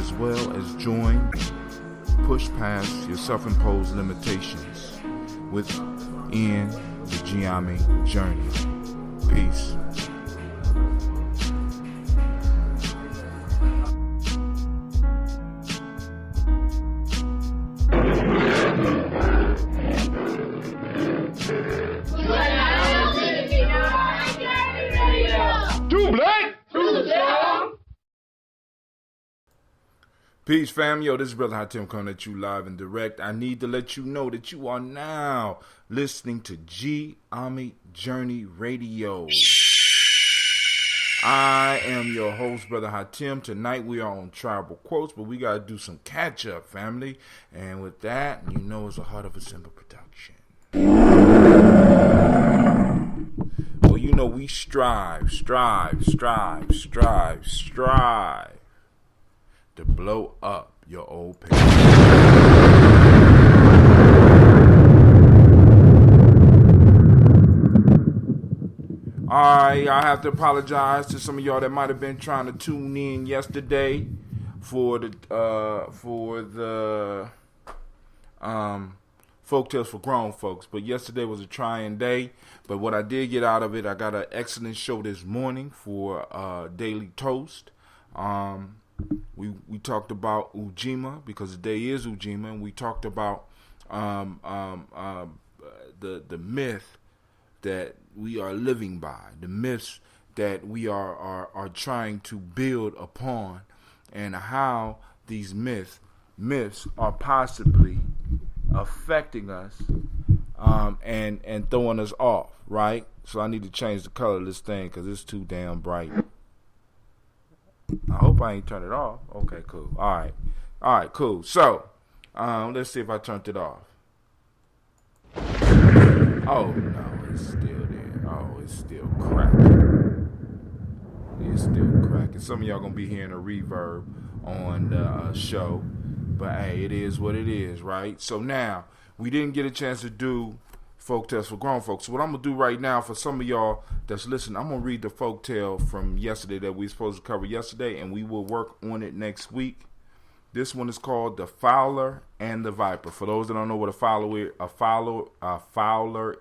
as well as join, push past your self-imposed limitations within the Gye-Nyame journey. Peace. Peace, fam. Yo, this is Brother Hot Tim coming at you live and direct. I need to let you know that you are now listening to Gye-Nyame Journey Radio. I am your host, Brother Hatim. Tonight we are on Tribal Quotes, but we got to do some catch-up, family. And with that, you know it's a Heart of a Simple production. Well, you know we strive to blow up your old page. Alright, I have to apologize to some of y'all that might have been trying to tune in yesterday for the Folktales for Grown Folks. But yesterday was a trying day. But what I did get out of it, I got an excellent show this morning for Daily Toast. We talked about Ujima because the day is Ujima, and we talked about the myth that we are living by, the myths that we are trying to build upon, and how these myths are possibly affecting us and throwing us off, right? So I need to change the color of this thing because it's too damn bright. I hope I ain't turned it off. Okay, cool. All right, cool. So let's see if I turned it off. Oh no, it's still there. Oh, it's still cracking. It's still cracking. Some of y'all gonna be hearing a reverb on the show, but hey, it is what it is, right? So now we didn't get a chance to do Folktales for Grown Folks. So what I'm gonna do right now for some of y'all that's listening, I'm gonna read the folktale from yesterday that we supposed to cover yesterday, and we will work on it next week. This one is called The Fowler and the Viper. For those that don't know what a fowler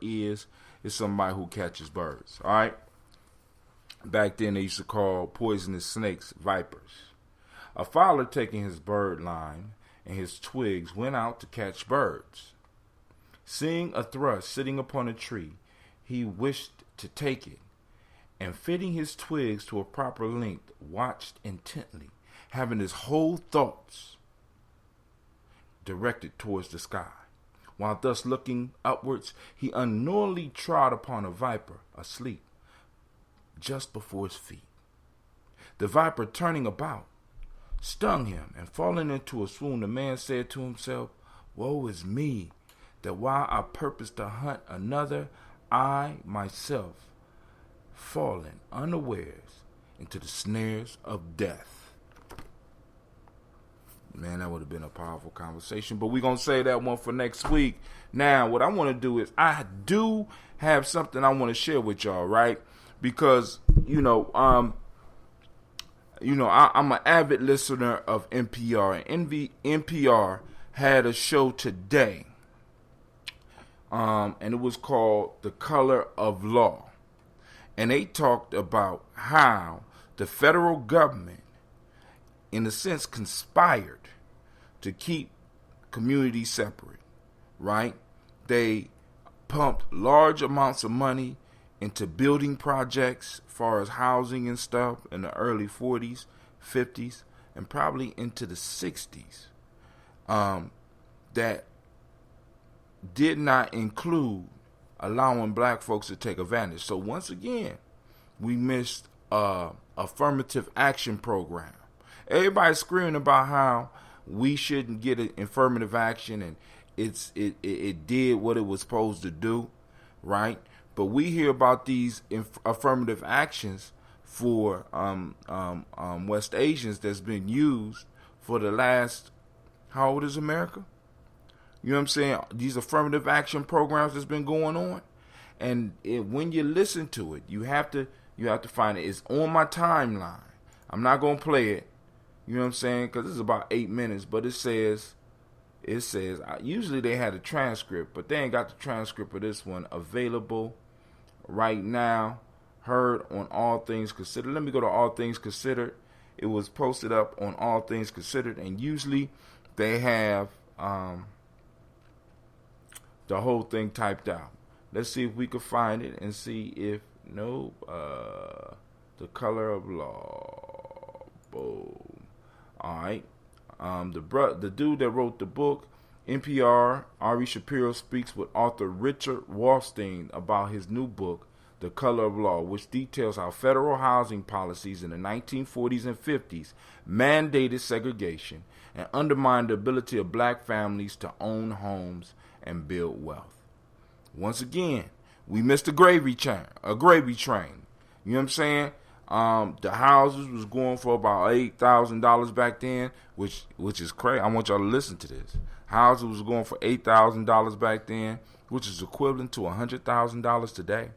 is somebody who catches birds. All right. Back then they used to call poisonous snakes vipers. A fowler, taking his bird line and his twigs, went out to catch birds. Seeing a thrush sitting upon a tree, he wished to take it, and fitting his twigs to a proper length, watched intently, having his whole thoughts directed towards the sky. While thus looking upwards, he unknowingly trod upon a viper asleep just before his feet. The viper, turning about, stung him, and falling into a swoon, the man said to himself, "Woe is me, that while I purpose to hunt another, I myself fallen unawares into the snares of death." Man, that would have been a powerful conversation, but we're going to save that one for next week. Now, what I want to do is I do have something I want to share with y'all, right? Because, I'm an avid listener of NPR, and NPR had a show today, and it was called The Color of Law, and they talked about how the federal government, in a sense, conspired to keep communities separate, right? They pumped large amounts of money into building projects as far as housing and stuff in the early 40s, 50s, and probably into the 60s, that did not include allowing black folks to take advantage. So once again, we missed affirmative action program. Everybody's screaming about how we shouldn't get an affirmative action, and it did what it was supposed to do, right? But we hear about these affirmative actions for West Asians that's been used for the last, how old is America? You know what I'm saying? These affirmative action programs that's been going on, and when you listen to it, you have to find it. It's on my timeline. I'm not gonna play it. You know what I'm saying? Because it's about 8 minutes, but it says, usually they had a transcript, but they ain't got the transcript of this one available right now. Heard on All Things Considered. Let me go to All Things Considered. It was posted up on All Things Considered, and usually they have the whole thing typed out. Let's see if we can find it and see if, The Color of Law. Boom. All right. The dude that wrote the book, NPR, Ari Shapiro speaks with author Richard Wallstein about his new book, The Color of Law, which details how federal housing policies in the 1940s and 50s mandated segregation and undermined the ability of black families to own homes and build wealth. Once again, we missed a gravy train. You know what I'm saying? The houses was going for about $8,000 back then, which is crazy. I want y'all to listen to this. Houses was going for $8,000 back then, which is equivalent to $100,000 today.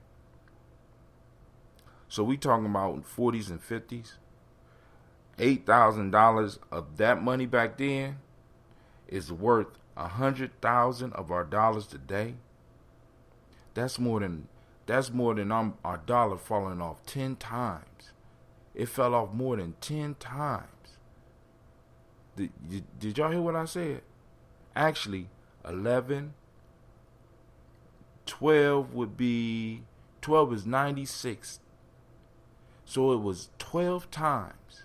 So we talking about 40s and 50s. $8,000 of that money back then is worth 100,000 of our dollars today. That's more than our dollar falling off 10 times. It fell off more than 10 times. Did y'all hear what I said? Actually, 11, 12 would be, 12 is 96. So it was 12 times.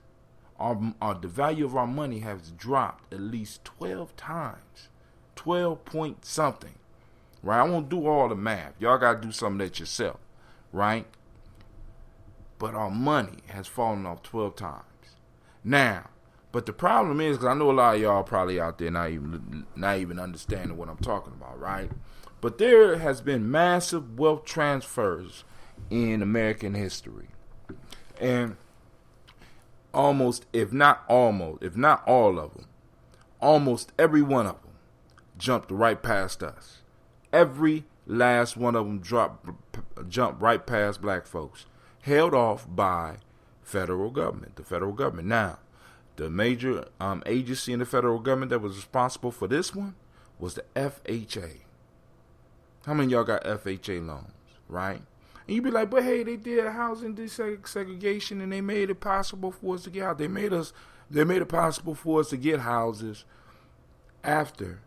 The value of our money has dropped at least 12 times. 12 point something. Right? I won't do all the math. Y'all got to do some of that yourself. Right? But our money has fallen off 12 times. Now, but the problem is, because I know a lot of y'all probably out there not even understanding what I'm talking about, right? But there has been massive wealth transfers in American history. And if not all of them, almost every one of them jumped right past us. Every last one of them jumped right past black folks, held off by the federal government. Now, the major agency in the federal government that was responsible for this one was the FHA. How many of y'all got FHA loans, right? And you be like, but hey, they did housing desegregation and they made it possible for us to get out. They made it possible for us to get houses after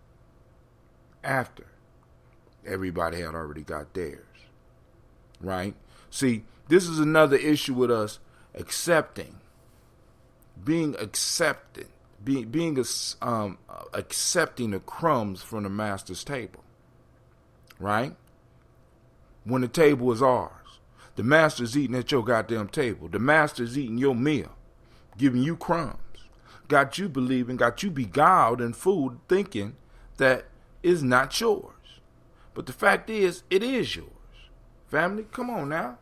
everybody had already got theirs, right? See, this is another issue with us accepting accepting the crumbs from the master's table, right? When the table is ours, the master's eating at your goddamn table. The master's eating your meal, giving you crumbs, got you beguiled in food, thinking that it's not yours. But the fact is, it is yours. Family, come on now.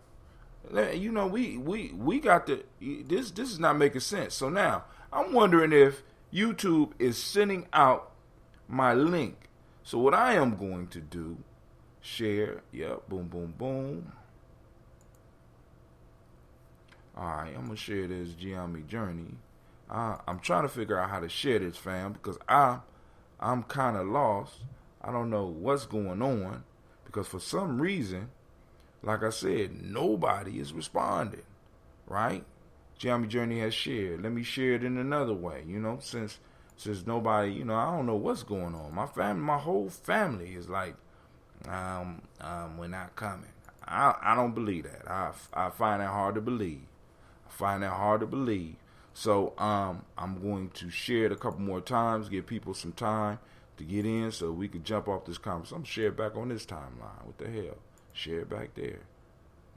You know, we got the, this is not making sense. So now, I'm wondering if YouTube is sending out my link. So what I am going to do, share, yep, boom, boom, boom. Alright, I'm going to share this Gye-Nyame journey. I'm trying to figure out how to share this, fam, because I'm kind of lost. I don't know what's going on, because for some reason, like I said, nobody is responding, right? Gye-Nyame Journey has shared. Let me share it in another way, you know, since nobody, you know, I don't know what's going on. My whole family is like, we're not coming. I don't believe that. I find that hard to believe. So I'm going to share it a couple more times, give people some time to get in so we can jump off this conversation. I'm share it back on this timeline. What the hell? Share it back there.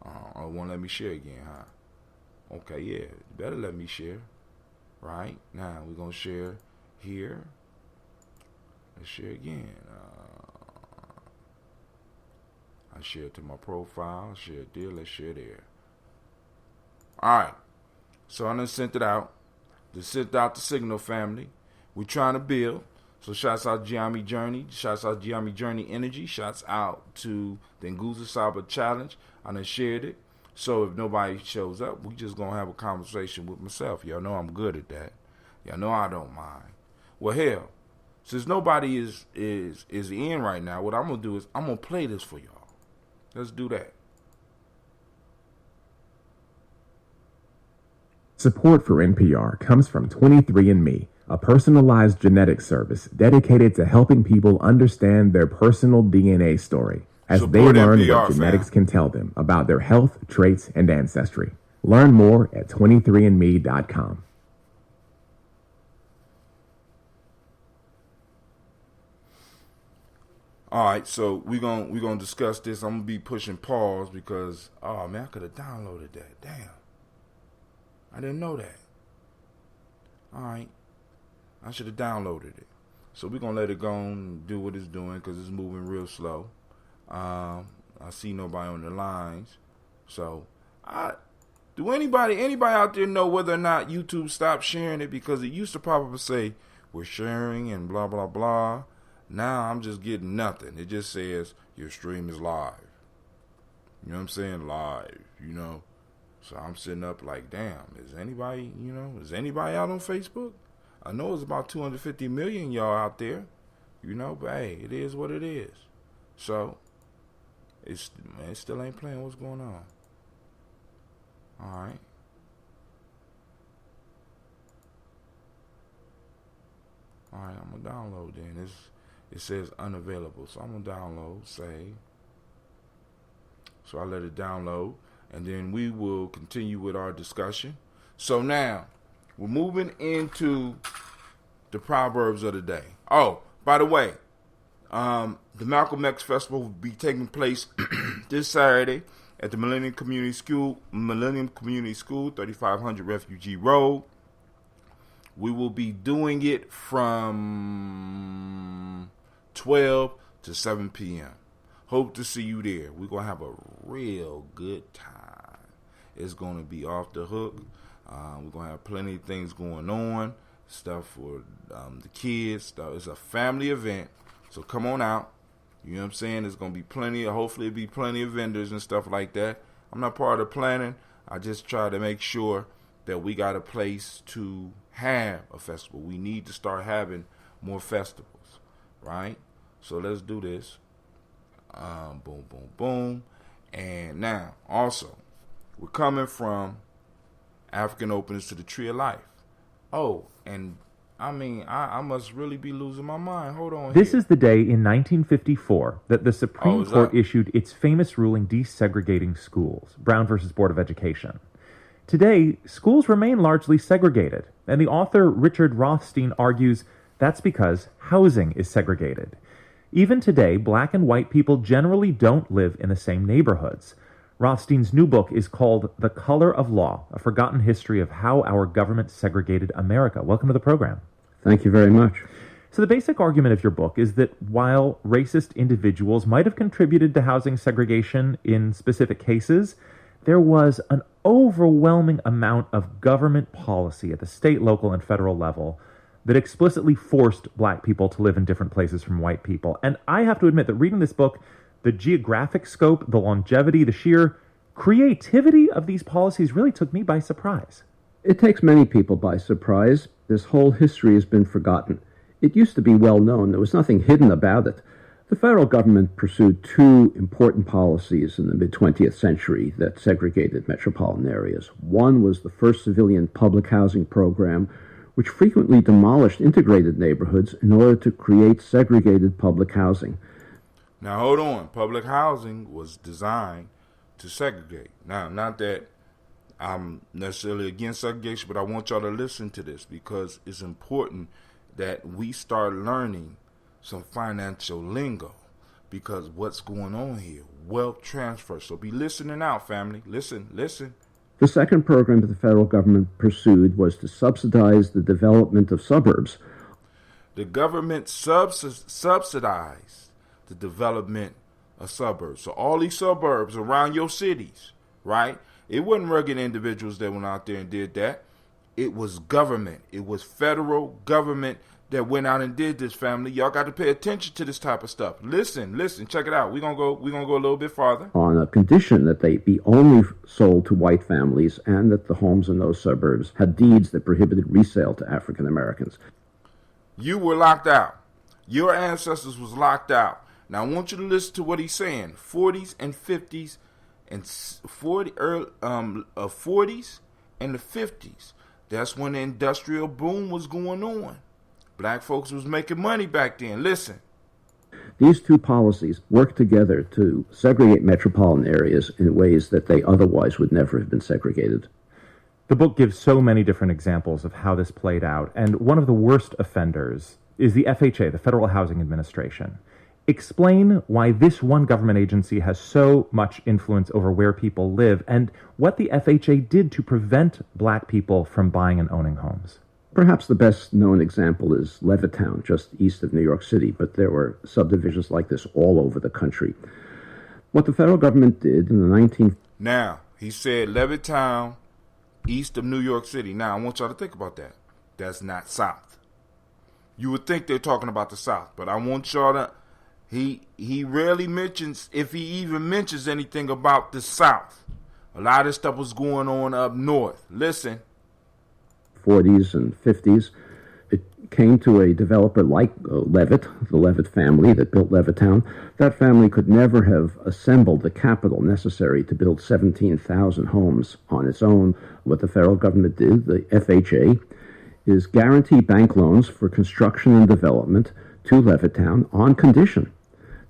It won't let me share again, huh? Okay, yeah. You better let me share. Right? Now, we're going to share here. Let's share again. I share it to my profile. Share it there. Let's share there. Alright. So I done sent it out. Just sent out the signal, family. We're trying to build. So shouts out Gye-Nyame Journey. Shouts out Gye-Nyame Journey Energy. Shouts out to the Nguzo Saba Challenge. I done shared it. So if nobody shows up, we just going to have a conversation with myself. Y'all know I'm good at that. Y'all know I don't mind. Well, hell, since nobody is in right now, what I'm going to do is I'm going to play this for y'all. Let's do that. Support for NPR comes from 23andMe, a personalized genetics service dedicated to helping people understand their personal DNA story as they learn what genetics can tell them about their health, traits, and ancestry. Learn more at 23andme.com. All right, so we're gonna discuss this. I'm gonna be pushing pause because oh man, I could have downloaded that. Damn, I didn't know that. All right, I should have downloaded it. So we're gonna let it go and do what it's doing because it's moving real slow. I see nobody on the lines, so do anybody out there know whether or not YouTube stopped sharing it? Because it used to pop up and say we're sharing and blah blah blah. Now I'm just getting nothing. It just says your stream is live. You know what I'm saying? Live, So I'm sitting up like, damn, is anybody out on Facebook? I know it's about 250 million y'all out there, but hey, it is what it is. So it still ain't playing. What's going on? All right. All right, I'm gonna download then. It says unavailable, so I'm gonna download, save. So I let it download, and then we will continue with our discussion. So now we're moving into the Proverbs of the day. Oh, by the way, the Malcolm X Festival will be taking place this Saturday at the Millennium Community School, 3500 Refugee Road. We will be doing it from 12 to 7 p.m. Hope to see you there. We're going to have a real good time. It's going to be off the hook. We're going to have plenty of things going on, stuff for the kids. Stuff. It's a family event, so come on out. You know what I'm saying? There's going to be hopefully it'll be plenty of vendors and stuff like that. I'm not part of the planning. I just try to make sure that we got a place to have a festival. We need to start having more festivals, right? So let's do this. Boom, boom, boom. And now, also, we're coming from African openings to the Tree of Life. Oh, and I mean, I must really be losing my mind. Hold on. This is the day in 1954 that the Supreme Court issued its famous ruling desegregating schools, Brown versus Board of Education. Today, schools remain largely segregated, and the author Richard Rothstein argues that's because housing is segregated. Even today, black and white people generally don't live in the same neighborhoods. Rothstein's new book is called The Color of Law, a forgotten history of how our government segregated America. Welcome to the program. Thank you very much. So the basic argument of your book is that while racist individuals might have contributed to housing segregation in specific cases, there was an overwhelming amount of government policy at the state, local, and federal level that explicitly forced black people to live in different places from white people. And I have to admit that reading this book, the geographic scope, the longevity, the sheer creativity of these policies really took me by surprise. It takes many people by surprise. This whole history has been forgotten. It used to be well known. There was nothing hidden about it. The federal government pursued two important policies in the mid-20th century that segregated metropolitan areas. One was the first civilian public housing program, which frequently demolished integrated neighborhoods in order to create segregated public housing. Now, hold on. Public housing was designed to segregate. Now, not that I'm necessarily against segregation, but I want y'all to listen to this because it's important that we start learning some financial lingo, because what's going on here? Wealth transfer. So be listening out, family. Listen. The second program that the federal government pursued was to subsidize the development of suburbs. The government subsidized the development of suburbs. So all these suburbs around your cities, right? It wasn't rugged individuals that went out there and did that. It was government. It was federal government that went out and did this, family. Y'all got to pay attention to this type of stuff. Listen, check it out. We're gonna go a little bit farther. On a condition that they be only sold to white families and that the homes in those suburbs had deeds that prohibited resale to African Americans. You were locked out. Your ancestors was locked out. Now I want you to listen to what he's saying. 40s and 50s and 40s and the 50s. That's when the industrial boom was going on. Black folks was making money back then. Listen. These two policies work together to segregate metropolitan areas in ways that they otherwise would never have been segregated. The book gives so many different examples of how this played out, and one of the worst offenders is the FHA, the Federal Housing Administration. Explain why this one government agency has so much influence over where people live and what the FHA did to prevent black people from buying and owning homes. Perhaps the best known example is Levittown, just east of New York City, but there were subdivisions like this all over the country. What the federal government did in the Now, he said Levittown, east of New York City. Now, I want y'all to think about that. That's not South. You would think they're talking about the South, but I want y'all to... He rarely mentions, if he even mentions anything about the South. A lot of stuff was going on up north. Listen. 40s and 50s, it came to a developer like Levitt, the Levitt family that built Levittown. That family could never have assembled the capital necessary to build 17,000 homes on its own. What the federal government did, the FHA, is guarantee bank loans for construction and development to Levittown on condition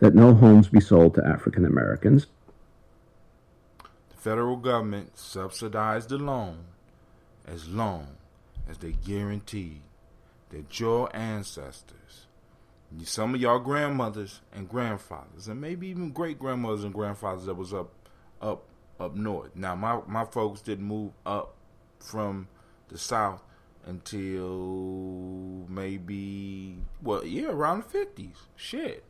that no homes be sold to African Americans. The federal government subsidized the loan as long as they guaranteed that your ancestors, some of y'all grandmothers and grandfathers, and maybe even great-grandmothers and grandfathers that was up north. Now, my folks didn't move up from the South until maybe, around the 50s. Shit.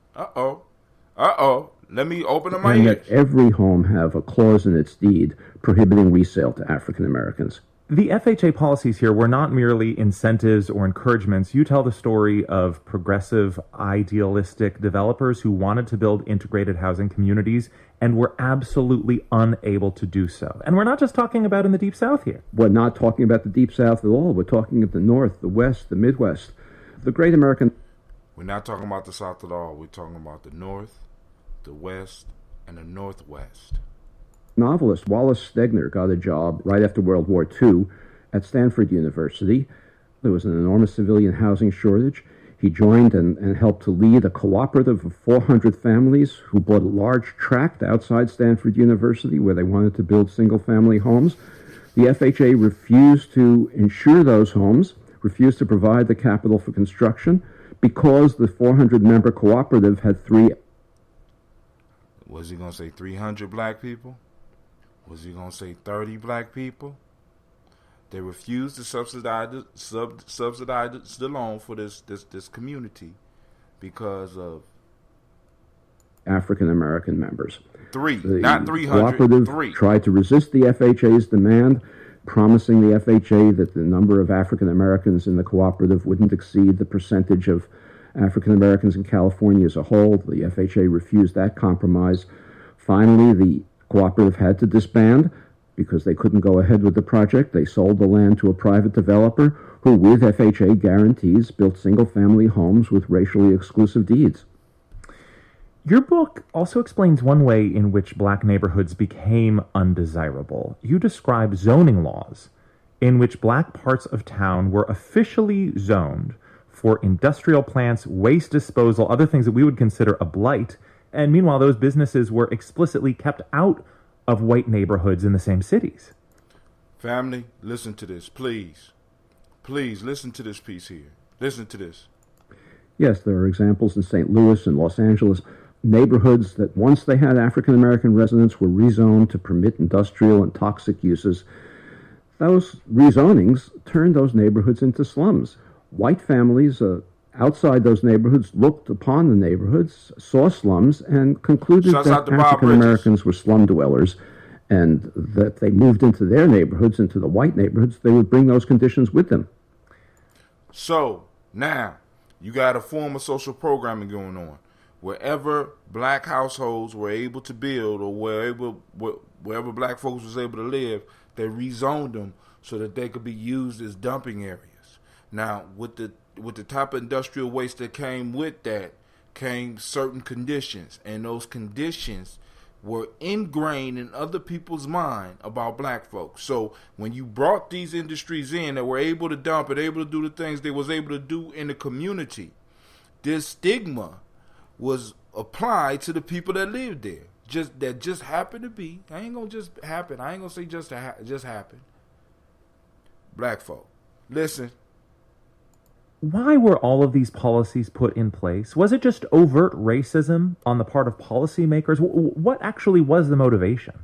Let me open up my ears. And let every home have a clause in its deed prohibiting resale to African Americans. The FHA policies here were not merely incentives or encouragements. You tell the story of progressive, idealistic developers who wanted to build integrated housing communities and were absolutely unable to do so. And we're not just talking about in the Deep South here. We're not talking about the Deep South at all. We're talking of the North, the West, the Midwest. The great American... We're not talking about the South at all. We're talking about the North, the West, and the Northwest. Novelist Wallace Stegner got a job right after World War II at Stanford University. There was an enormous civilian housing shortage. He joined and helped to lead a cooperative of 400 families who bought a large tract outside Stanford University where they wanted to build single-family homes. The FHA refused to insure those homes, refused to provide the capital for construction because the 400-member cooperative had three... Was he going to say 300 black people? Was he going to say 30 black people? They refused to subsidize the loan for this community because of African American members. Not 300. Cooperative 3 tried to resist the FHA's demand, promising the FHA that the number of African Americans in the cooperative wouldn't exceed the percentage of African Americans in California as a whole. The FHA refused that compromise. Finally, the cooperative had to disband because they couldn't go ahead with the project. They sold the land to a private developer who, with FHA guarantees, built single-family homes with racially exclusive deeds. Your book also explains one way in which black neighborhoods became undesirable. You describe zoning laws in which black parts of town were officially zoned for industrial plants, waste disposal, other things that we would consider a blight. And meanwhile, those businesses were explicitly kept out of white neighborhoods in the same cities. Family, listen to this, please. Please, listen to this piece here. Listen to this. Yes, there are examples in St. Louis and Los Angeles, neighborhoods that once they had African-American residents were rezoned to permit industrial and toxic uses. Those rezonings turned those neighborhoods into slums. White families outside those neighborhoods looked upon the neighborhoods, saw slums, and concluded that African Americans were slum dwellers, and that they moved into their neighborhoods, into the white neighborhoods, they would bring those conditions with them. So, now, you got a form of social programming going on. Wherever black households were able to build, or wherever black folks was able to live, they rezoned them so that they could be used as dumping areas. Now, with the type of industrial waste that came with that, came certain conditions, and those conditions were ingrained in other people's mind about black folks. So when you brought these industries in that were able to dump it, able to do the things they was able to do in the community, this stigma was applied to the people that lived there. Just happened to be. I ain't gonna just happen. I ain't gonna say just happen. Black folk, listen. Why were all of these policies put in place? Was it just overt racism on the part of policymakers? What actually was the motivation?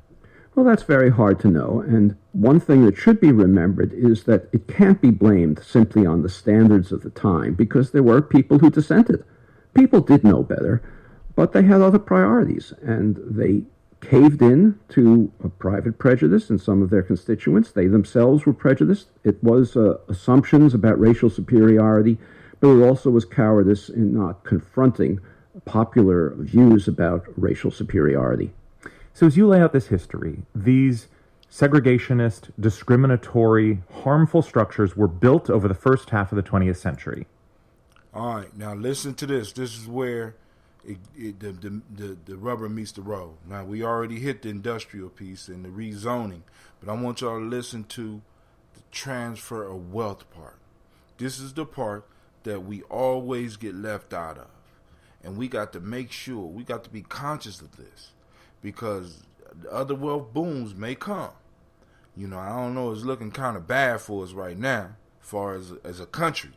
Well, that's very hard to know, and one thing that should be remembered is that it can't be blamed simply on the standards of the time, because there were people who dissented. People did know better, but they had other priorities, and they caved in to a private prejudice in some of their constituents. They themselves were prejudiced. It was assumptions about racial superiority, but it also was cowardice in not confronting popular views about racial superiority. So as you lay out this history, these segregationist, discriminatory, harmful structures were built over the first half of the 20th century. All right, now listen to this. This is where the rubber meets the road. Now, we already hit the industrial piece and the rezoning, but I want y'all to listen to the transfer of wealth part. This is the part that we always get left out of, and we got to make sure, we got to be conscious of this, because the other wealth booms may come. You know, I don't know, it's looking kind of bad for us right now, as far as a country,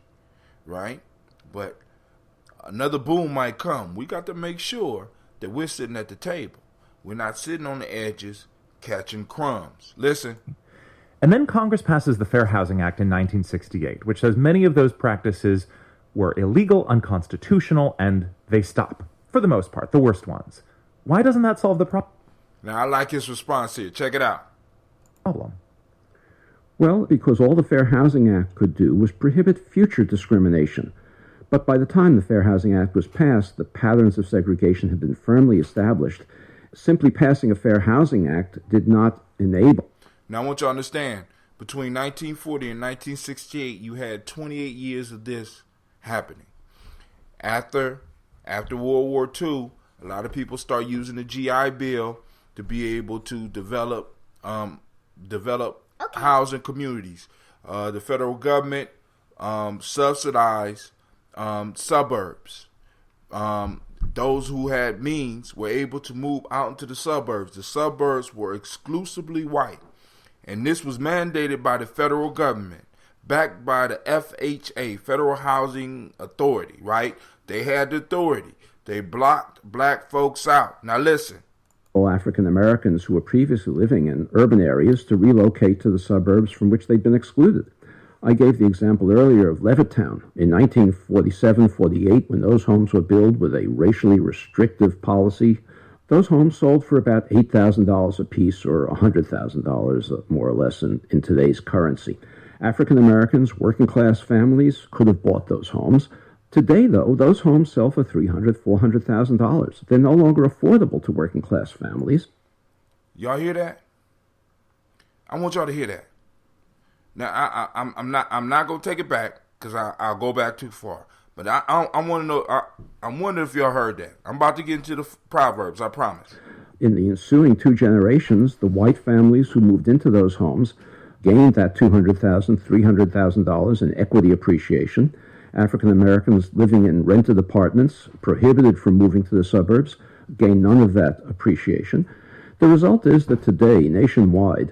right? But another boom might come. We got to make sure that we're sitting at the table. We're not sitting on the edges catching crumbs. Listen. And then Congress passes the Fair Housing Act in 1968, which says many of those practices were illegal, unconstitutional, and they stop, for the most part, the worst ones. Why doesn't that solve the problem? Now, I like his response here. Check it out. Well, because all the Fair Housing Act could do was prohibit future discrimination. But by the time the Fair Housing Act was passed, the patterns of segregation had been firmly established. Simply passing a Fair Housing Act did not enable. Now, I want you to understand, between 1940 and 1968, you had 28 years of this happening. After World War II, a lot of people start using the GI Bill to be able to develop housing communities. The federal government subsidized suburbs. Those who had means were able to move out into the suburbs. The suburbs were exclusively white. And this was mandated by the federal government, backed by the FHA, Federal Housing Authority, right? They had the authority. They blocked black folks out. Now listen. All African Americans who were previously living in urban areas to relocate to the suburbs from which they'd been excluded. I gave the example earlier of Levittown. In 1947-48, when those homes were built with a racially restrictive policy, those homes sold for about $8,000 apiece, or $100,000 more or less in today's currency. African Americans, working class families could have bought those homes. Today, though, those homes sell for $300,000, $400,000. They're no longer affordable to working class families. Y'all hear that? I want y'all to hear that. Now, I'm not gonna take it back because I'll go back too far. But I want to know. I'm wondering if y'all heard that. I'm about to get into the Proverbs. I promise. In the ensuing 2 generations, the white families who moved into those homes gained that $200,000, $300,000 in equity appreciation. African Americans living in rented apartments, prohibited from moving to the suburbs, gained none of that appreciation. The result is that today, nationwide,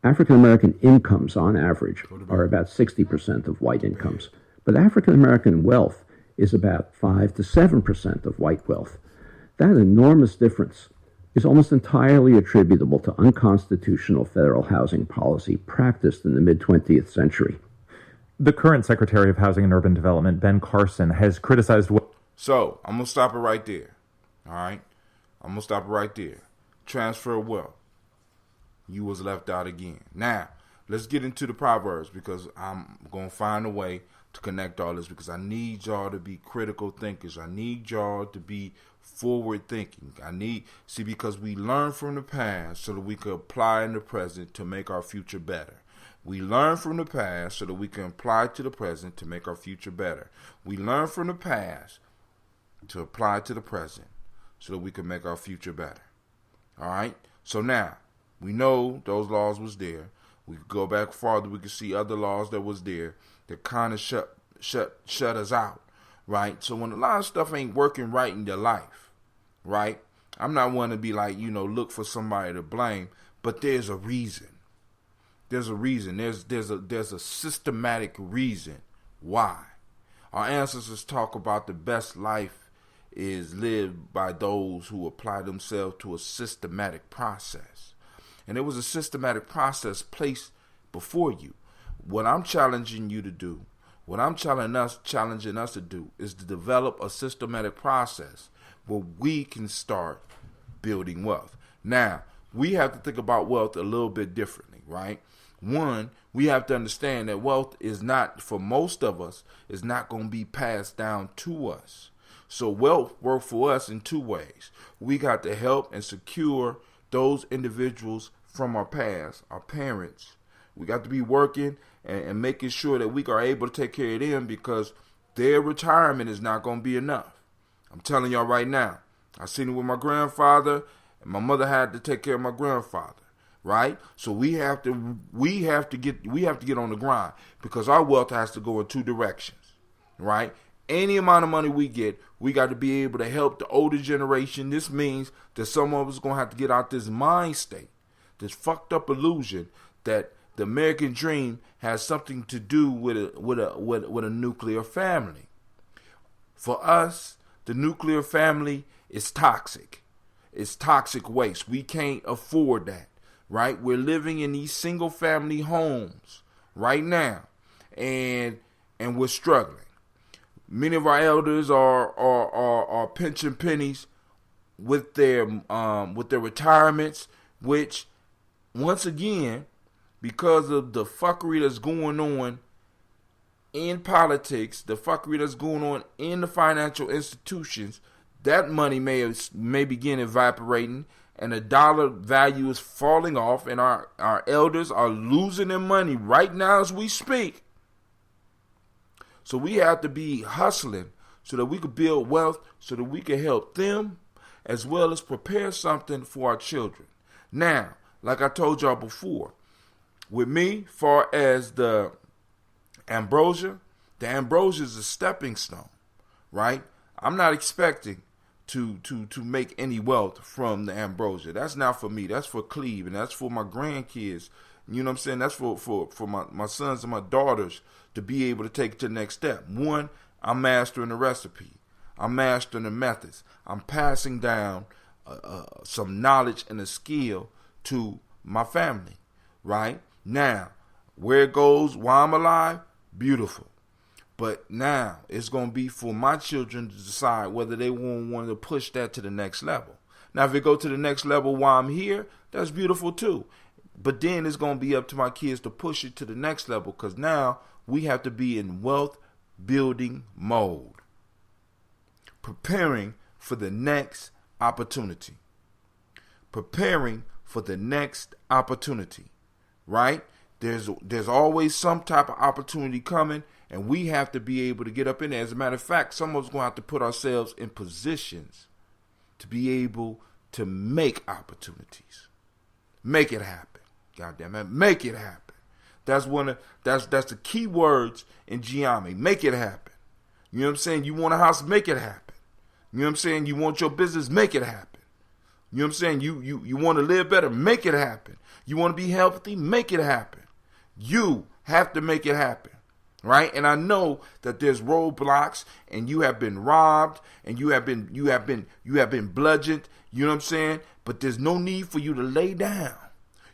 African American incomes, on average, are about 60% of white incomes. But African American wealth is about 5 to 7% of white wealth. That enormous difference is almost entirely attributable to unconstitutional federal housing policy practiced in the mid-20th century. The current Secretary of Housing and Urban Development, Ben Carson, has criticized... So, I'm going to stop it right there. All right? I'm going to stop it right there. Transfer of wealth. You was left out again. Now, let's get into the Proverbs, because I'm going to find a way to connect all this, because I need y'all to be critical thinkers. I need y'all to be forward thinking. Because we learn from the past so that we can apply in the present to make our future better. We learn from the past so that we can apply to the present to make our future better. We learn from the past to apply to the present so that we can make our future better. All right? So now, we know those laws was there. We could go back farther. We could see other laws that was there that kind of shut us out, right? So when a lot of stuff ain't working right in your life, right? I'm not one to be like, look for somebody to blame, but there's a reason. There's a reason. There's a systematic reason why. Our ancestors talk about the best life is lived by those who apply themselves to a systematic process. And it was a systematic process placed before you. What I'm challenging you to do, what I'm challenging us to do is to develop a systematic process where we can start building wealth. Now, we have to think about wealth a little bit differently, right? One, we have to understand that wealth is not, for most of us, is not going to be passed down to us. So wealth works for us in two ways. We got to help and secure those individuals from our past, our parents. We got to be working and making sure that we are able to take care of them because their retirement is not going to be enough. I'm telling y'all right now. I seen it with my grandfather, and my mother had to take care of my grandfather. Right? So we have to get on the grind because our wealth has to go in two directions. Right? Any amount of money we get, we got to be able to help the older generation. This means that some of us are going to have to get out this mind state, this fucked up illusion that the American dream has something to do with a nuclear family. For us, the nuclear family is toxic. It's toxic waste. We can't afford that. Right? We're living in these single family homes right now, and we're struggling. Many of our elders are pinching pennies with their retirements, which once again, because of the fuckery that's going on in politics, the fuckery that's going on in the financial institutions, that money may begin evaporating. And the dollar value is falling off, and our elders are losing their money right now as we speak. So we have to be hustling so that we can build wealth, so that we can help them, as well as prepare something for our children. Now, like I told y'all before, with me, far as the ambrosia is a stepping stone, right? I'm not expecting to make any wealth from the ambrosia. That's not for me. That's for Cleve, and that's for my grandkids. You know what I'm saying? That's for my sons and my daughters to be able to take it to the next step. One, I'm mastering the recipe. I'm mastering the methods. I'm passing down some knowledge and a skill to my family. Right? Now, where it goes while I'm alive, beautiful. But now it's going to be for my children to decide whether they want to push that to the next level. Now, if it go to the next level while I'm here, that's beautiful too. But then it's going to be up to my kids to push it to the next level because now we have to be in wealth building mode, preparing for the next opportunity. Preparing for the next opportunity, right? There's always some type of opportunity coming, and we have to be able to get up in there. As a matter of fact, some of us going to have to put ourselves in positions to be able to make opportunities. Make it happen. God damn it. Make it happen. That's the key words in Gye-Nyame. Make it happen. You know what I'm saying? You want a house, make it happen. You know what I'm saying? You want your business, make it happen. You know what I'm saying? You want to live better, make it happen. You want to be healthy, make it happen. You have to make it happen. Right? And I know that there's roadblocks, and you have been robbed, and you have been bludgeoned, you know what I'm saying? But there's no need for you to lay down.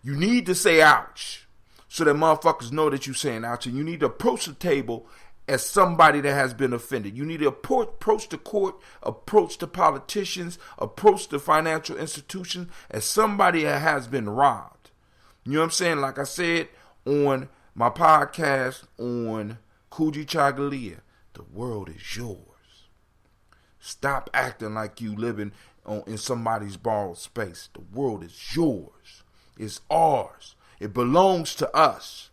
You need to say ouch, so that motherfuckers know that you're saying ouch, and you need to approach the table as somebody that has been offended. You need to approach the court, approach the politicians, approach the financial institutions as somebody that has been robbed. You know what I'm saying? Like I said on my podcast on Kuji Chagalia, the world is yours. Stop acting like you living in somebody's borrowed space. The world is yours. It's ours. It belongs to us.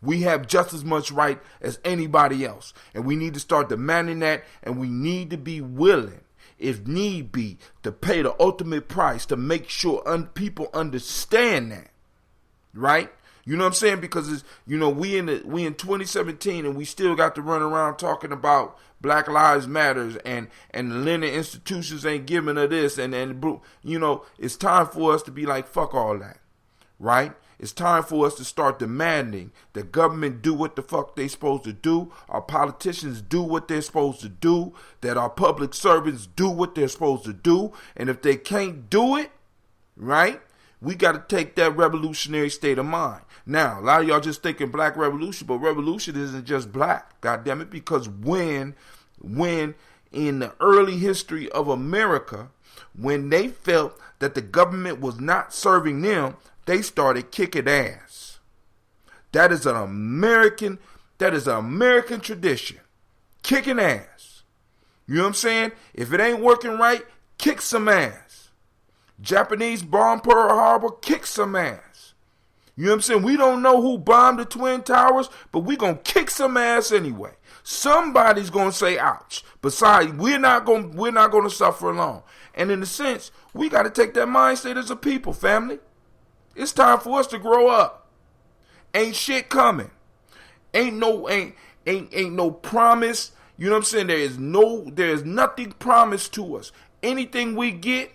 We have just as much right as anybody else. And we need to start demanding that, and we need to be willing, if need be, to pay the ultimate price to make sure people understand that. Right? You know what I'm saying? Because it's, we in 2017, and we still got to run around talking about Black Lives Matters and the lending institutions ain't giving her this and it's time for us to be like, fuck all that, right? It's time for us to start demanding that government do what the fuck they supposed to do, our politicians do what they're supposed to do, that our public servants do what they're supposed to do, and if they can't do it, right, we got to take that revolutionary state of mind. Now, a lot of y'all just thinking black revolution, but revolution isn't just black, goddamn it, because when in the early history of America, when they felt that the government was not serving them, they started kicking ass. That is an American tradition. Kicking ass. You know what I'm saying? If it ain't working right, kick some ass. Japanese bomb Pearl Harbor, kick some ass. You know what I'm saying? We don't know who bombed the Twin Towers, but we gonna kick some ass anyway. Somebody's gonna say ouch. Besides, we're not gonna suffer alone. And in a sense, we gotta take that mindset as a people, family. It's time for us to grow up. Ain't shit coming. Ain't no promise. You know what I'm saying? There is nothing promised to us. Anything we get,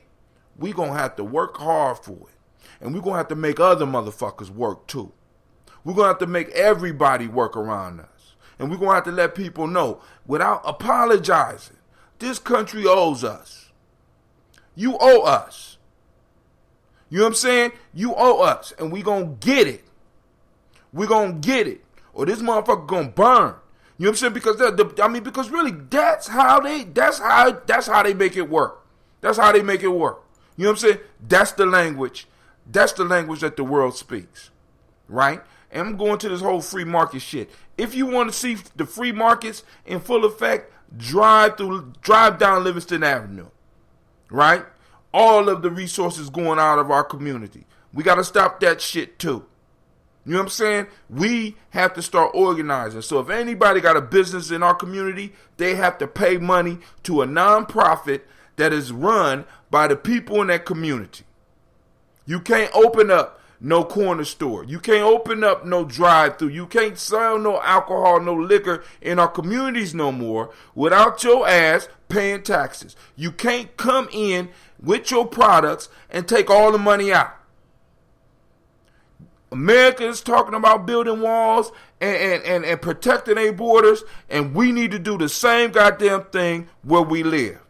we gonna have to work hard for it. And we gonna have to make other motherfuckers work too. We're gonna have to make everybody work around us. And we're gonna have to let people know without apologizing. This country owes us. You owe us. You know what I'm saying? You owe us, and we gonna get it. We gonna get it, or this motherfucker gonna burn. You know what I'm saying? Because really, that's how they make it work. That's how they make it work. You know what I'm saying? That's the language. That's the language that the world speaks, right? And I'm going to this whole free market shit. If you want to see the free markets in full effect, drive down Livingston Avenue, right? All of the resources going out of our community. We got to stop that shit too. You know what I'm saying? We have to start organizing. So if anybody got a business in our community, they have to pay money to a nonprofit that is run by the people in that community. You can't open up no corner store. You can't open up no drive-through. You can't sell no alcohol, no liquor in our communities no more without your ass paying taxes. You can't come in with your products and take all the money out. America is talking about building walls and protecting their borders, and we need to do the same goddamn thing where we live.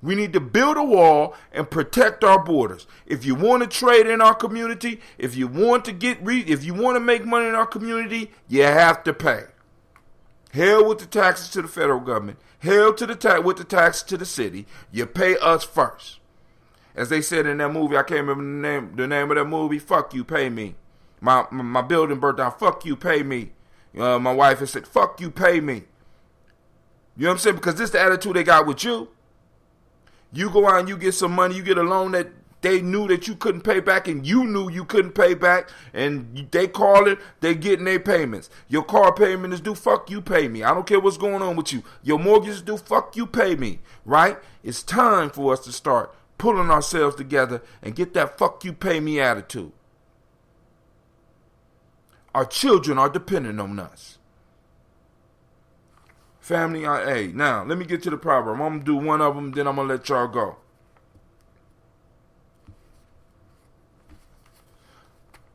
We need to build a wall and protect our borders. If you want to trade in our community, if you want to make money in our community, you have to pay. Hell with the taxes to the federal government. Hell to with the taxes to the city. You pay us first. As they said in that movie, I can't remember the name of that movie. Fuck you, pay me. My building burnt down. Fuck you, pay me. My wife has said, fuck you, pay me. You know what I'm saying? Because this is the attitude they got with you. You go out and you get some money. You get a loan that they knew that you couldn't pay back, and you knew you couldn't pay back, and they call it, they getting their payments. Your car payment is due. Fuck you, pay me. I don't care what's going on with you. Your mortgage is due. Fuck you, pay me. Right? It's time for us to start pulling ourselves together and get that fuck you, pay me attitude. Our children are dependent on us. Family, hey, now, let me get to the proverb. I'm going to do one of them, then I'm going to let y'all go.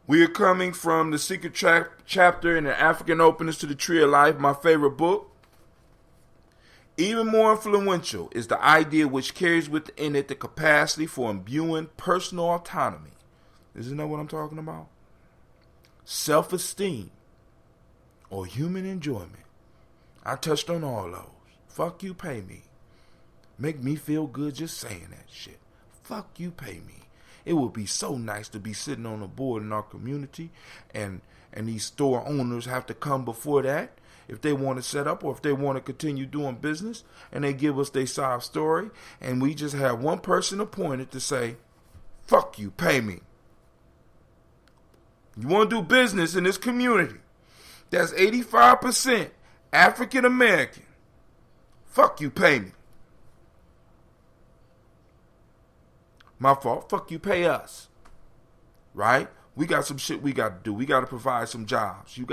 We are coming from the secret chapter in the African Openness to the Tree of Life, my favorite book. Even more influential is the idea which carries within it the capacity for imbuing personal autonomy. Isn't that what I'm talking about? Self-esteem or human enjoyment. I touched on all those. Fuck you, pay me. Make me feel good just saying that shit. Fuck you, pay me. It would be so nice to be sitting on a board in our community and these store owners have to come before that if they want to set up or if they want to continue doing business, and they give us their side story, and we just have one person appointed to say, fuck you, pay me. You want to do business in this community that's 85% African American. Fuck you, pay me. My fault. Fuck you, pay us. Right? We got some shit we got to do. We got to provide some jobs. You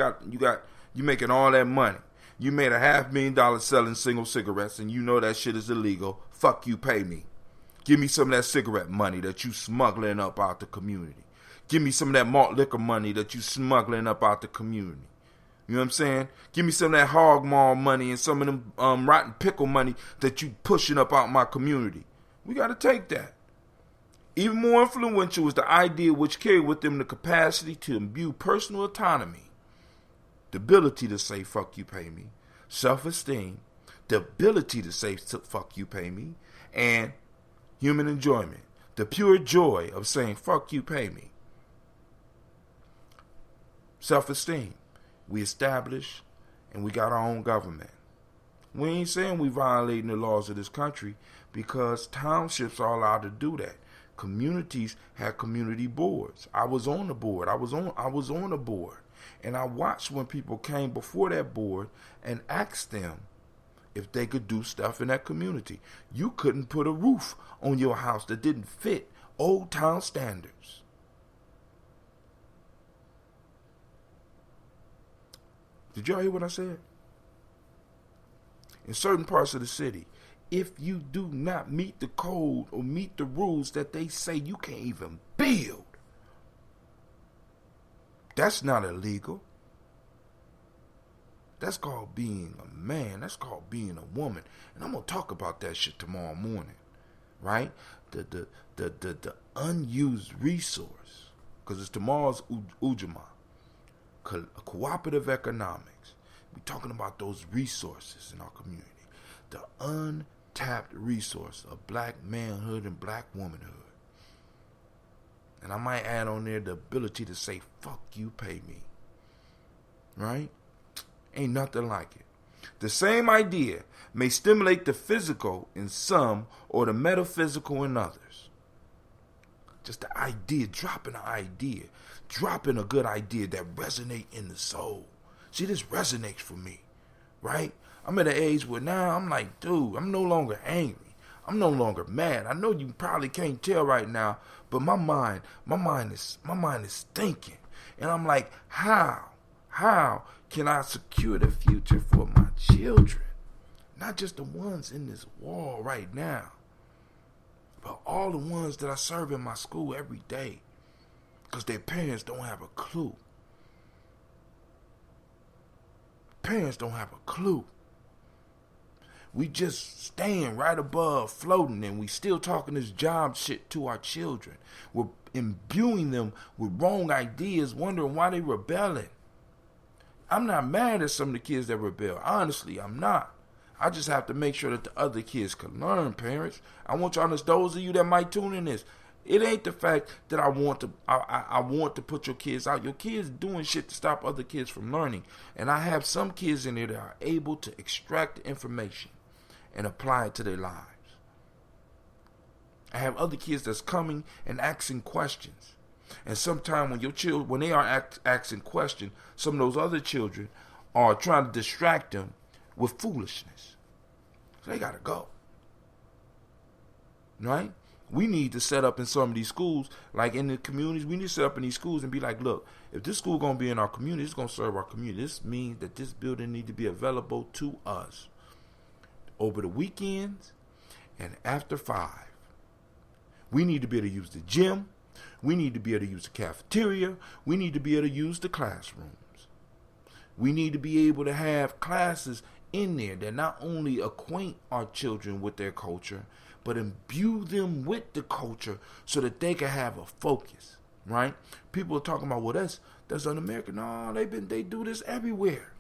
making all that money. You made $500,000 selling single cigarettes, and you know that shit is illegal. Fuck you, pay me. Give me some of that cigarette money that you smuggling up out the community. Give me some of that malt liquor money that you smuggling up out the community. You know what I'm saying? Give me some of that hog maw money and some of them rotten pickle money that you pushing up out my community. We got to take that. Even more influential is the idea which carry with them the capacity to imbue personal autonomy, the ability to say, fuck you, pay me, self-esteem, the ability to say, fuck you, pay me, and human enjoyment, the pure joy of saying, fuck you, pay me. Self-esteem. We established and we got our own government. We ain't saying we violating the laws of this country because townships are allowed to do that. Communities have community boards. I was on the board. I was on the board. And I watched when people came before that board and asked them if they could do stuff in that community. You couldn't put a roof on your house that didn't fit old town standards. Did y'all hear what I said? In certain parts of the city, if you do not meet the code or meet the rules that they say, you can't even build. That's not illegal. That's called being a man. That's called being a woman. And I'm going to talk about that shit tomorrow morning. Right? The unused resource. Because it's tomorrow's Ujamaa. Cooperative economics. We're talking about those resources in our community. The untapped resource of black manhood and black womanhood. And I might add on there the ability to say, fuck you, pay me. Right? Ain't nothing like it. The same idea may stimulate the physical in some or the metaphysical in others. Just the idea, dropping an idea. Dropping a good idea that resonate in the soul. See, this resonates for me, right? I'm at an age where now I'm like, dude, I'm no longer angry. I'm no longer mad. I know you probably can't tell right now, but my mind is thinking. And I'm like, how can I secure the future for my children? Not just the ones in this wall right now, but all the ones that I serve in my school every day. Because their parents don't have a clue. Parents don't have a clue. We just staying right above, floating, and we still talking this job shit to our children. We're imbuing them with wrong ideas, wondering why they rebelling. I'm not mad at some of the kids that rebel. Honestly, I'm not. I just have to make sure that the other kids can learn, parents. I want y'all to, those of you that might tune in this, it ain't the fact that I want to put your kids out. Your kids doing shit to stop other kids from learning. And I have some kids in there that are able to extract the information and apply it to their lives. I have other kids that's coming and asking questions. And sometimes when your children, when they are asking questions, some of those other children are trying to distract them with foolishness. So they gotta go. Right? We need to set up in some of these schools, like in the communities, we need to set up in these schools and be like, look, if this school going to be in our community, it's going to serve our community. This means that this building need to be available to us over the weekends and after 5. We need to be able to use the gym. We need to be able to use the cafeteria. We need to be able to use the classrooms. We need to be able to have classes in there that not only acquaint our children with their culture, but imbue them with the culture so that they can have a focus, right? People are talking about, well, that's un-American. No, they do this everywhere,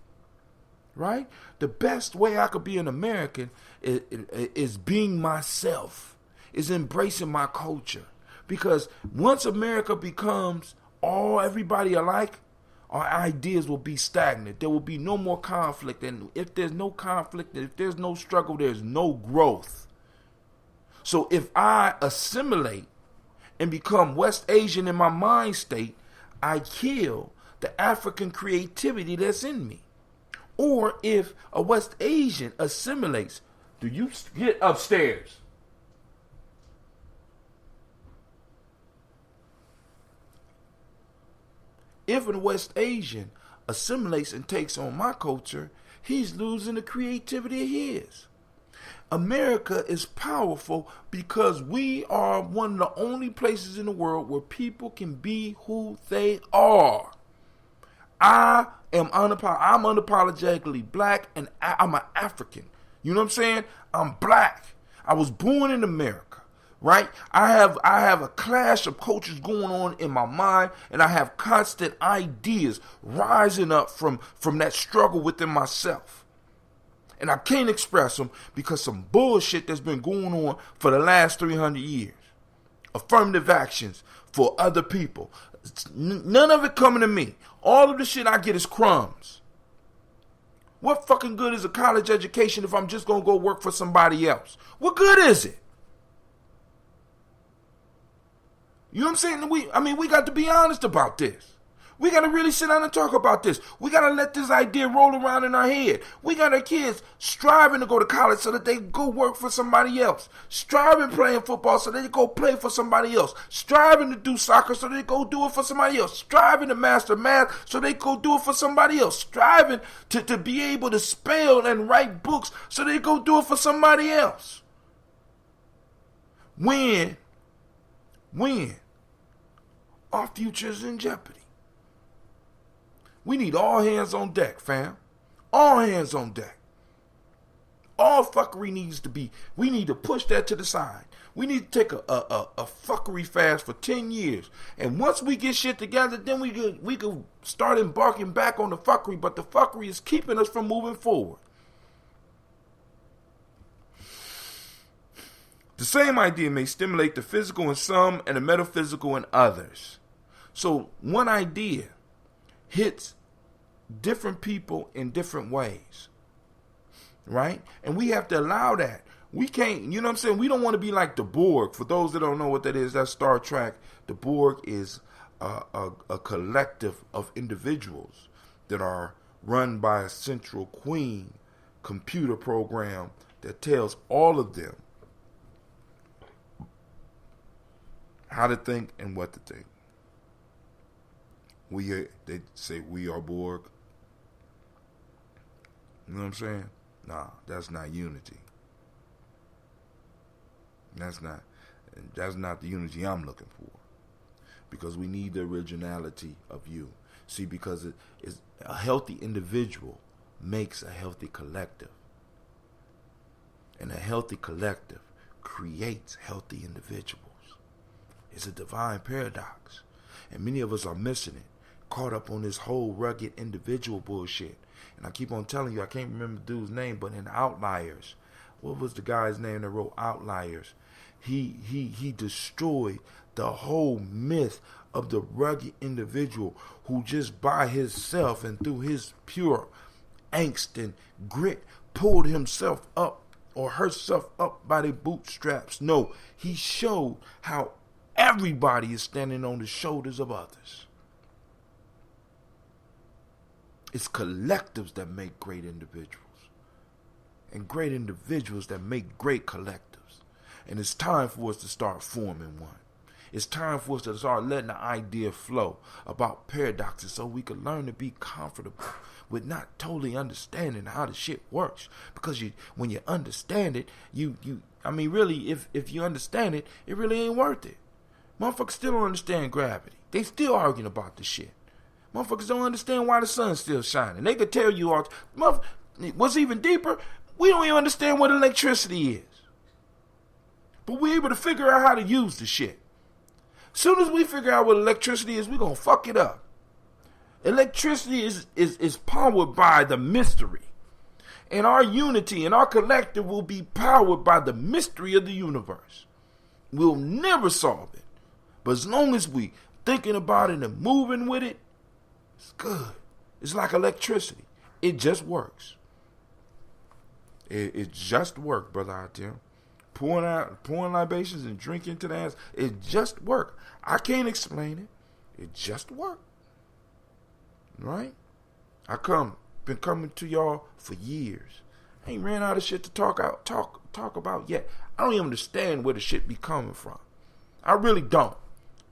right? The best way I could be an American is being myself, is embracing my culture. Because once America becomes all everybody alike, our ideas will be stagnant. There will be no more conflict. And if there's no conflict, if there's no struggle, there's no growth. So if I assimilate and become West Asian in my mind state, I kill the African creativity that's in me. Or if a West Asian assimilates, do you get upstairs? If a West Asian assimilates and takes on my culture, he's losing the creativity of his. America is powerful because we are one of the only places in the world where people can be who they are. I'm unapologetically black, and I'm an African. You know what I'm saying? I'm black. I was born in America, right? I have a clash of cultures going on in my mind, and I have constant ideas rising up from that struggle within myself. And I can't express them because some bullshit that's been going on for the last 300 years. Affirmative actions for other people. None of it coming to me. All of the shit I get is crumbs. What fucking good is a college education if I'm just going to go work for somebody else? What good is it? You know what I'm saying? We got to be honest about this. We got to really sit down and talk about this. We got to let this idea roll around in our head. We got our kids striving to go to college so that they go work for somebody else. Striving playing football so they go play for somebody else. Striving to do soccer so they go do it for somebody else. Striving to master math so they go do it for somebody else. Striving to be able to spell and write books so they go do it for somebody else. When our future is in jeopardy. We need all hands on deck, fam. All hands on deck. All fuckery needs to be, we need to push that to the side. We need to take a fuckery fast for 10 years. And once we get shit together, then we could start embarking back on the fuckery. But the fuckery is keeping us from moving forward. The same idea may stimulate the physical in some and the metaphysical in others. So one idea hits different people in different ways, right? And we have to allow that. We can't, you know what I'm saying? We don't want to be like the Borg. For those that don't know what that is, that's Star Trek. The Borg is a collective of individuals that are run by a central queen computer program that tells all of them how to think and what to think. They say we are Borg. You know what I'm saying? Nah, that's not unity. That's not the unity I'm looking for. Because we need the originality of you. See, because it's a healthy individual makes a healthy collective. And a healthy collective creates healthy individuals. It's a divine paradox. And many of us are missing it. Caught up on this whole rugged individual bullshit. And I keep on telling you, I can't remember the dude's name, but in Outliers, what was the guy's name that wrote Outliers? He destroyed the whole myth of the rugged individual who just by himself and through his pure angst and grit pulled himself up or herself up by their bootstraps. No, he showed how everybody is standing on the shoulders of others. It's collectives that make great individuals. And great individuals that make great collectives. And it's time for us to start forming one. It's time for us to start letting the idea flow about paradoxes so we can learn to be comfortable with not totally understanding how the shit works. Because when you understand it, really, if you understand it, it really ain't worth it. Motherfuckers still don't understand gravity. They still arguing about the shit. Motherfuckers don't understand why the sun's still shining. They could tell you all. What's even deeper, we don't even understand what electricity is. But we're able to figure out how to use the shit. As soon as we figure out what electricity is, we're going to fuck it up. Electricity is powered by the mystery. And our unity and our collective will be powered by the mystery of the universe. We'll never solve it. But as long as we thinking about it and moving with it, it's good. It's like electricity. It just works. It just works, brother out there. Pouring libations and drinking to the ass. It just works. I can't explain it. It just works. Right? Been coming to y'all for years. I ain't ran out of shit to talk about yet. I don't even understand where the shit be coming from. I really don't.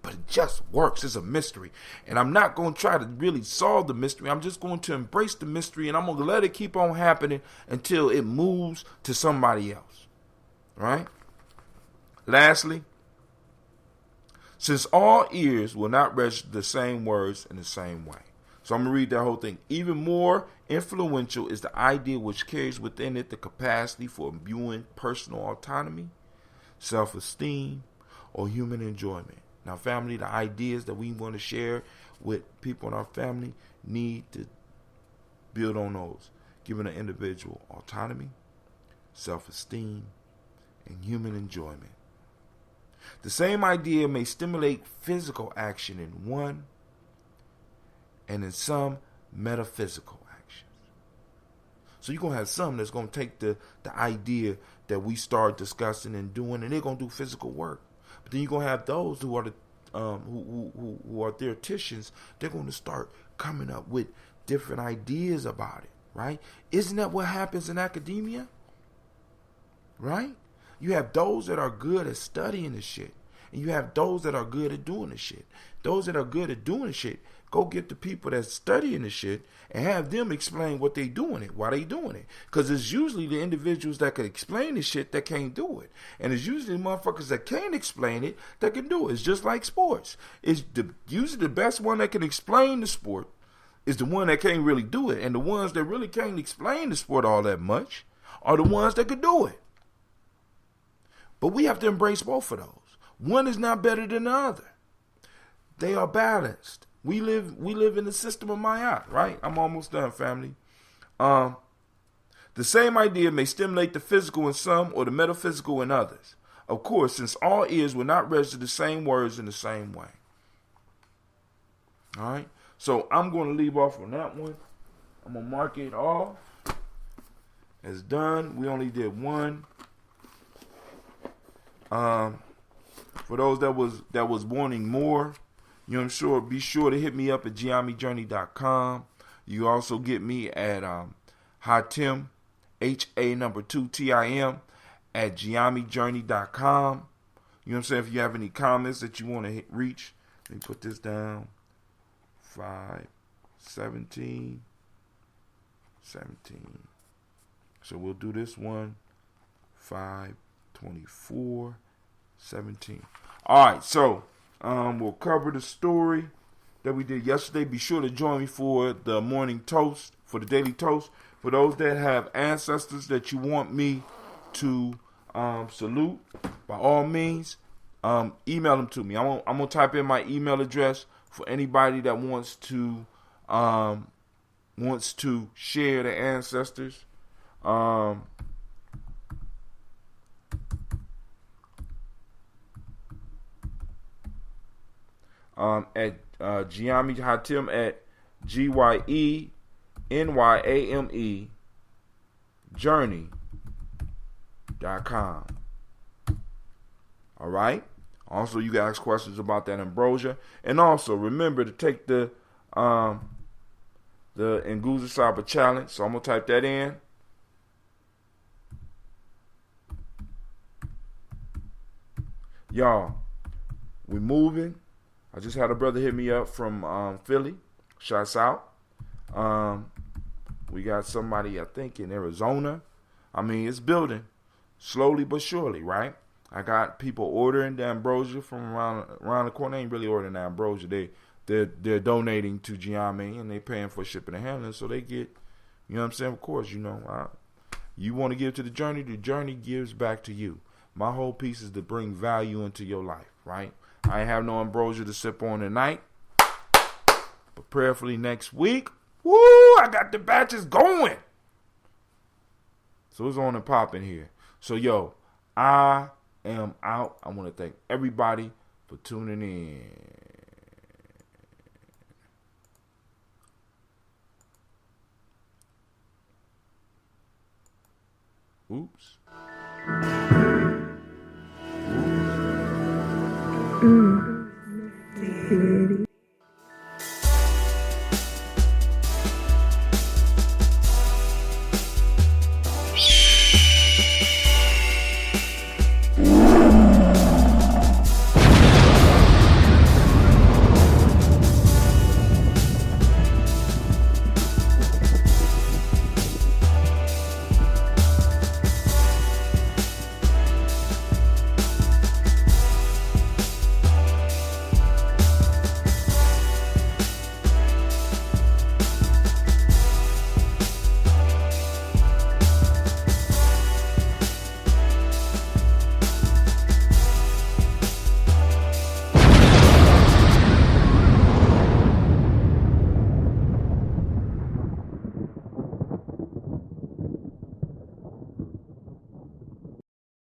But it just works. It's a mystery. And I'm not going to try to really solve the mystery. I'm just going to embrace the mystery, and I'm going to let it keep on happening until it moves to somebody else. Right? Lastly, since all ears will not register the same words in the same way. So I'm going to read that whole thing. Even more influential is the idea which carries within it the capacity for imbuing personal autonomy, self-esteem, or human enjoyment. Now, family, the ideas that we want to share with people in our family need to build on those, giving an individual autonomy, self-esteem, and human enjoyment. The same idea may stimulate physical action in one, and in some, metaphysical actions. So you're going to have some that's going to take the idea that we start discussing and doing, and they're going to do physical work. But then you're going to have those who are the who are theoreticians. They're going to start coming up with different ideas about it, right? Isn't that what happens in academia? Right? You have those that are good at studying the shit, and you have those that are good at doing the shit. Those that are good at doing the shit, go get the people that's studying the shit and have them explain what they doing it, why they doing it. Because it's usually the individuals that can explain the shit that can't do it. And it's usually the motherfuckers that can't explain it that can do it. It's just like sports. It's usually the best one that can explain the sport is the one that can't really do it. And the ones that really can't explain the sport all that much are the ones that can do it. But we have to embrace both of those. One is not better than the other. They are balanced. We live in the system of Ma'at, right? I'm almost done, family. The same idea may stimulate the physical in some or the metaphysical in others. Of course, since all ears will not register the same words in the same way. All right? So I'm going to leave off on that one. I'm going to mark it off as done. We only did one. For those that was wanting more, you know, be sure to hit me up at Gye-Nyame.com. You also get me at Hatim, HA2TIM at Gye-Nyame.com. You know what I'm saying? If you have any comments that you want to reach, let me put this down. 517. So we'll do this one. 524:17. All right, so we'll cover the story that we did yesterday. Be sure to join me for the morning toast, for the daily toast. For those that have ancestors that you want me to salute, by all means, email them to me. I'm gonna type in my email address for anybody that wants to share their ancestors. At Gye-Nyame Hatim at GYENYAME journey.com. All right. Also, you can ask questions about that ambrosia, and also remember to take the Nguzo Saba challenge. So I'm gonna type that in. Y'all, we moving. I just had a brother hit me up from Philly. Shouts out. We got somebody, I think, in Arizona. I mean, it's building slowly but surely, right? I got people ordering the ambrosia from around the corner. They ain't really ordering the ambrosia. They're donating to Gye-Nyame, and they paying for shipping and handling, so they get, you know what I'm saying? Of course, you know, you want to give to the journey gives back to you. My whole piece is to bring value into your life, right? I ain't have no ambrosia to sip on tonight, but prayerfully next week, woo, I got the batches going. So it's on and popping here. So, yo, I am out. I want to thank everybody for tuning in. Oops.